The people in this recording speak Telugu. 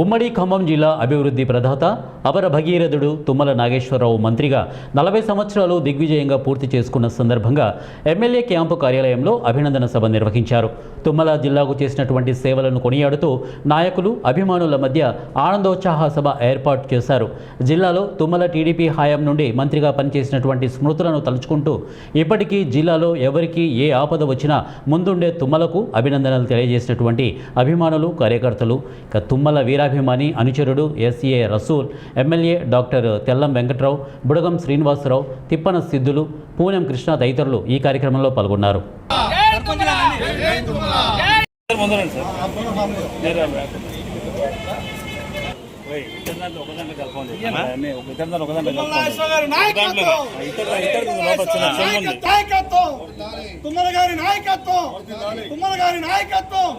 ఉమ్మడి ఖమ్మం జిల్లా అభివృద్ధి ప్రదాత అపర భగీరథుడు తుమ్మల నాగేశ్వరరావు మంత్రిగా 40 సంవత్సరాలు దిగ్విజయంగా పూర్తి చేసుకున్న సందర్భంగా ఎమ్మెల్యే క్యాంపు కార్యాలయంలో అభినందన సభ నిర్వహించారు. తుమ్మల జిల్లాకు చేసినటువంటి సేవలను కొనియాడుతూ నాయకులు, అభిమానుల మధ్య ఆనందోత్సాహ సభ ఏర్పాటు చేశారు. జిల్లాలో తుమ్మల టీడీపీ హయాం నుండి మంత్రిగా పనిచేసినటువంటి స్మృతులను తలుచుకుంటూ ఇప్పటికీ జిల్లాలో ఎవరికి ఏ ఆపద వచ్చినా ముందుండే తుమ్మలకు అభినందనలు తెలియజేసినటువంటి అభిమానులు, కార్యకర్తలు. తుమ్మల వీరాభిమాని అనుచరుడు SA Rasool, MLA doctor Tellam Venkatrao, Budagam Srinivasarao, Tippana Siddhulu, Poonam Krishna తదితరులు ఈ కార్యక్రమంలో పాల్గొన్నారు. తుమ్మల గారి నాయకత్వం, తుమ్మల గారి నాయకత్వం,